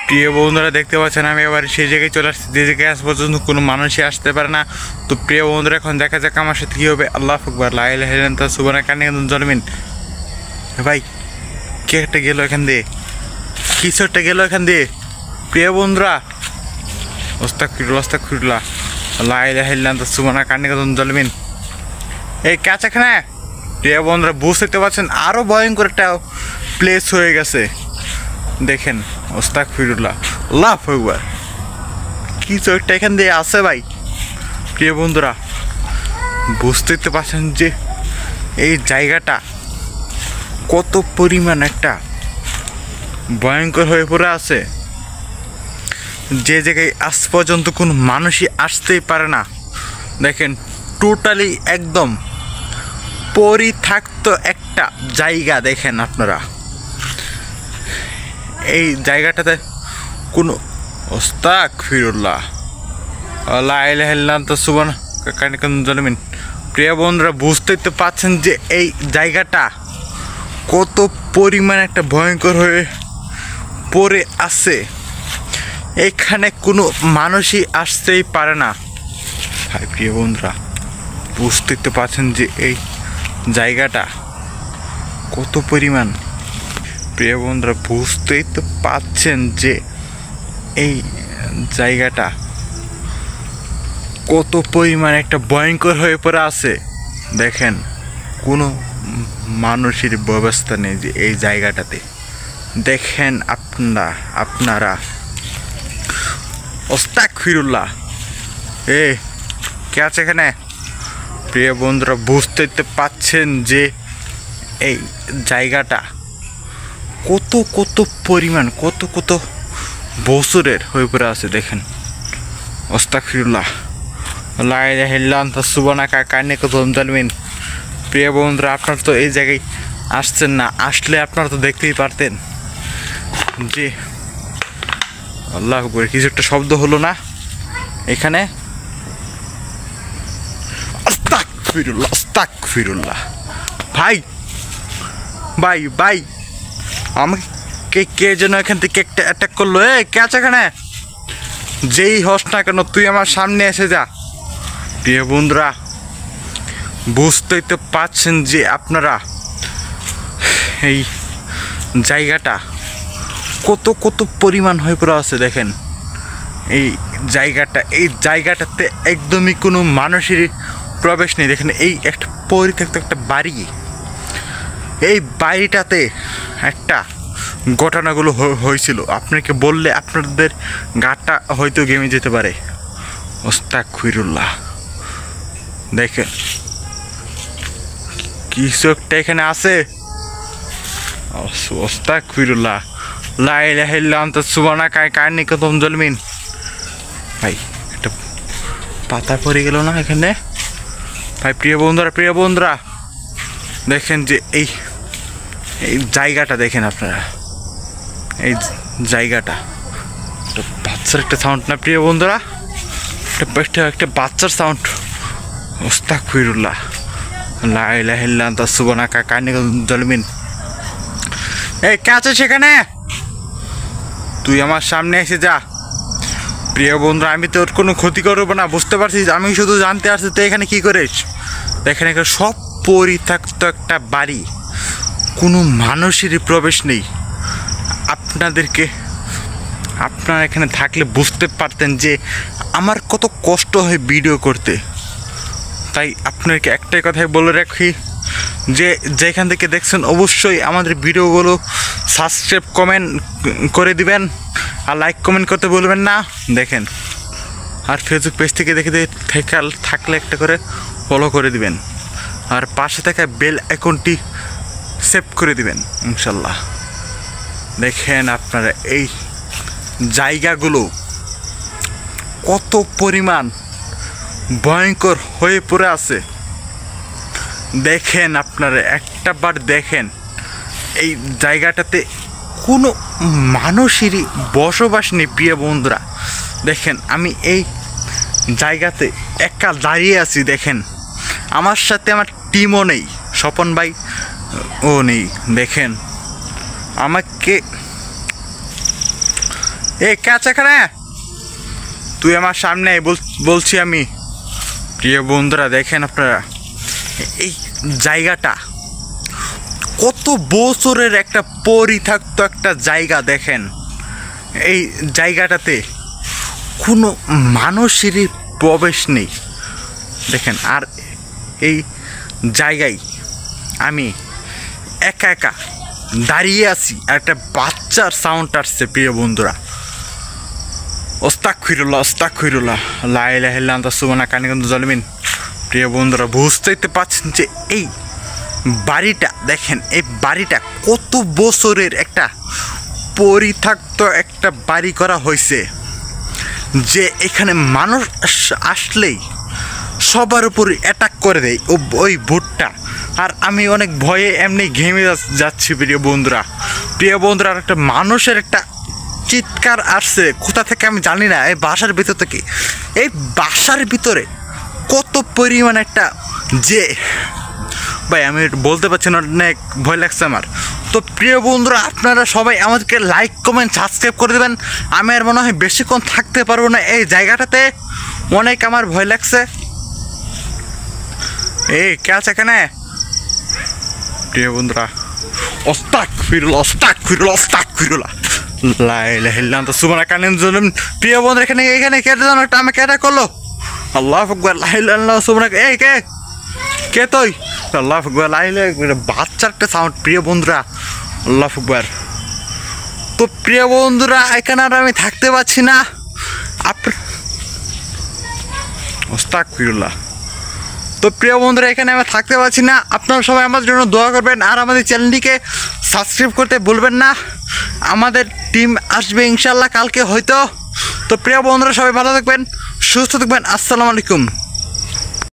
প্রিয় বন্ধুরা দেখতে পাচ্ছেন আমি এবার সেই জায়গায় চলে আসছি যে জায়গায় আজ পর্যন্ত কোনো মানুষই আসতে পারে না। তো প্রিয় বন্ধুরা এখন দেখা যাক আমার সাথে কী হবে। আল্লাহ আকবার লা ইলাহা ইল্লাল্লাহ সুবহানাকা কান্নি জলমিন। ভাই কে একটা গেল এখান দিয়ে, কিছু একটা গেল এখান দিয়ে। প্রিয় বন্ধুরা আস্তাগফিরুল্লাহ লা ইলাহা ইল্লাল্লাহ সুবহানাকা কান্নি জলমিন। এই কাজ এখানে প্রিয় বন্ধুরা বুঝতে পারছেন আরও ভয়ঙ্কর একটা প্লেস হয়ে গেছে। দেখেন আস্তাগফিরুল্লাহ আল্লাহু আকবার, কিছু একটা এখান দিয়ে আছে ভাই। প্রিয় বন্ধুরা বুঝতেই তো পারছেন যে এই জায়গাটা কত পরিমাণ একটা ভয়ঙ্কর হয়ে পড়ে আছে, যে জায়গায় আজ পর্যন্ত কোনো মানুষই আসতেই পারে না। দেখেন টোটালি একদম পরিত্যক্ত একটা জায়গা। দেখেন আপনারা এই জায়গাটাতে কোনো আস্তাগফিরুল্লাহ লা ইলাহা ইল্লাল্লাহ সুবহানাকা কান্নি জলমিন। প্রিয় বন্ধুরা বুঝতেই তো পারছেন যে এই জায়গাটা কত পরিমাণ একটা ভয়ঙ্কর হয়ে পড়ে আছে। এখানে কোনো মানুষই আসতেই পারে না ভাই। প্রিয় বন্ধুরা বুঝতেই তো পারছেন যে এই জায়গাটা কত পরিমাণ। প্রিয় বন্ধুরা বুঝতেই তো পাচ্ছেন যে এই জায়গাটা কত পরিমাণ একটা ভয়ঙ্কর হয়ে পড়ে আছে। দেখেন কোনো মানুষের ব্যবস্থা নেই যে এই জায়গাটাতে। দেখেন আপনারা আস্তাগফিরুল্লাহ কে আছে এখানে? প্রিয় বন্ধুরা বুঝতেই তো পাচ্ছেন যে এই জায়গাটা কত কত পরিমাণ কত বছরের হয়ে পড়ে আছে। দেখেন আস্তাগফিরুল্লাহ লা ইলাহা ইল্লাল্লাহ সুবহানাকা কান্নি জলমিন। প্রিয় বন্ধুরা আপনারা তো এই জায়গায় আসছেন না, আসলে আপনারা তো দেখতেই পারতেন যে আল্লাহ আকবার কিছু একটা শব্দ হলো না এখানে। আস্তাগফিরুল্লাহ ভাই ভাই ভাই আমাকে কে যেন এখান থেকে একটা অ্যাটাক করলো। কে আছে এখানে? যেই হস না কেন তুই আমার সামনে এসে যা। প্রিয় বন্ধুরা বুঝতেই তো পারছেন যে আপনারা এই জায়গাটা কত পরিমাণ হয়ে পড়ে আছে। দেখেন এই জায়গাটাতে একদমই কোনো মানুষের প্রবেশ নেই। দেখেন এই একটা পরিত্যক্ত একটা বাড়ি, এই বাড়িটাতে একটা ঘটনাগুলো হয়েছিল। আপনাকে বললে আপনাদের গাটা হয়তো গেমে যেতে পারে। আস্তাগফিরুল্লাহ দেখেন কিছু একটা এখানে আছে। আস্তাগফিরুল্লাহ লা ইলাহা ইল্লাল্লাহ সুবহানাকা কান্নি জলমিন। ভাই একটা পাতা পড়ে গেল না এখানে ভাই। প্রিয় বন্ধুরা দেখেন যে এই জায়গাটা দেখেন আপনারা, এই জায়গাটা বাচ্চার একটা সাউন্ড না প্রিয় বন্ধুরা, একটা বাচ্চার সাউন্ড। আস্তাগফিরুল্লাহ লা ইলাহা ইল্লাল্লাহ সুবহানাকা কান্নি জলমিন। এই কে আছে সেখানে? তুই আমার সামনে এসে যা। প্রিয় বন্ধুরা আমি তোর কোনো ক্ষতি করবো না, বুঝতে পারছিস? আমি শুধু জানতে আসছি তুই এখানে কী করিস। দেখেন এখানে সব পরিত্যক্ত একটা বাড়ি, কোনো মানুষেরই প্রবেশ নেই। আপনারা এখানে থাকলে বুঝতে পারতেন যে আমার কত কষ্ট হয় ভিডিও করতে। তাই আপনাকে একটাই কথাই বলে রাখি যে যেখান থেকে দেখছেন অবশ্যই আমাদের ভিডিওগুলো সাবস্ক্রাইব কমেন্ট করে দিবেন, আর লাইক কমেন্ট করতে বলবেন না। দেখেন আর ফেসবুক পেজ থেকে দেখে থাকলে একটা করে ফলো করে দিবেন, আর পাশে থাকা বেল আইকনটি সেভ করে দিবেন ইনশাল্লাহ। দেখেন আপনারা এই জায়গাগুলো কত পরিমাণ ভয়ঙ্কর হয়ে পড়ে আছে। দেখেন আপনারা একটাবার দেখেন এই জায়গাটাতে কোনো মানুষেরই বসবাস নেই। প্রিয় বন্ধুরা দেখেন আমি এই জায়গাতে একা দাঁড়িয়ে আছি। দেখেন আমার সাথে আমার টিমও নেই, স্বপন ভাই ও নেই। দেখেন আমাকে এ কে আছে এখানে? তুই আমার সামনে বলছি আমি। প্রিয় বন্ধুরা দেখেন আপনারা এই জায়গাটা কত বছরের একটা পরিত্যক্ত একটা জায়গা। দেখেন এই জায়গাটাতে কোনো মানুষেরই প্রবেশ নেই। দেখেন আর এই জায়গায় আমি একা একা দাঁড়িয়ে আছি আর একটা বাচ্চার সাউন্ড আসছে। প্রিয় বন্ধুরা আস্তাগফিরুল্লাহ লা ইলাহা ইল্লা আনতা সুবহানাকা ইন্নী কুনতু যালিমিন। প্রিয় বন্ধুরা বুঝতেই তো পারছেন যে এই বাড়িটা দেখেন, এই বাড়িটা কত বছরের একটা পরিত্যক্ত একটা বাড়ি করা হয়েছে, যে এখানে মানুষ আসলেই সবার উপরে অ্যাটাক করে দেয় ওই ভূতটা। আর আমি অনেক ভয়ে এমনি ঘেমে যাচ্ছি। প্রিয় বন্ধুরা আর একটা মানুষের একটা চিৎকার আসছে কোথা থেকে আমি জানি না, এই বাসার ভিতর থেকে। এই বাসার ভিতরে কত পরিমাণ একটা যে ভাই আমি বলতে পারছি না, অনেক ভয় লাগছে আমার। তো প্রিয় বন্ধুরা আপনারা সবাই আমাদেরকে লাইক কমেন্ট সাবস্ক্রাইব করে দেবেন। আমি আর মনে হয় বেশিক্ষণ থাকতে পারবো না এই জায়গাটাতে, অনেক আমার ভয় লাগছে। এই কে আছে এখানে? প্রিয় বন্ধুরা আস্তাগফিরুল্লাহ লা ইলাহা ইল্লা আনতা সুবহানাকা ইন্নী কুনতু যালিমিন। প্রিয় বন্ধুরা এখানে কে যেন একটা আমাকে অ্যাটাক করলো। আল্লাহু আকবার লা ইলাহা ইল্লাল্লাহ সুবহানাকা। এই কে তুই? আল্লাহু আকবার লা ইলাহা ইল্লাল্লাহ। বাচ্চার একটা সাউন্ড। প্রিয় বন্ধুরা আল্লাহু আকবার। তো প্রিয় বন্ধুরা এখানে আর আমি থাকতে পারছি না। আস্তাগফিরুল্লাহ। তো প্রিয় বন্ধুরা এখানে আমি থাকতে পারছি না। আপনারা সবাই আমাদের জন্য দোয়া করবেন আর আমাদের চ্যানেলটিকে সাবস্ক্রাইব করতে ভুলবেন না। আমাদের টিম আসবে ইনশাল্লাহ কালকে হয়তো। তো প্রিয় বন্ধুরা সবাই ভালো থাকবেন, সুস্থ থাকবেন। আসসালামু আলাইকুম।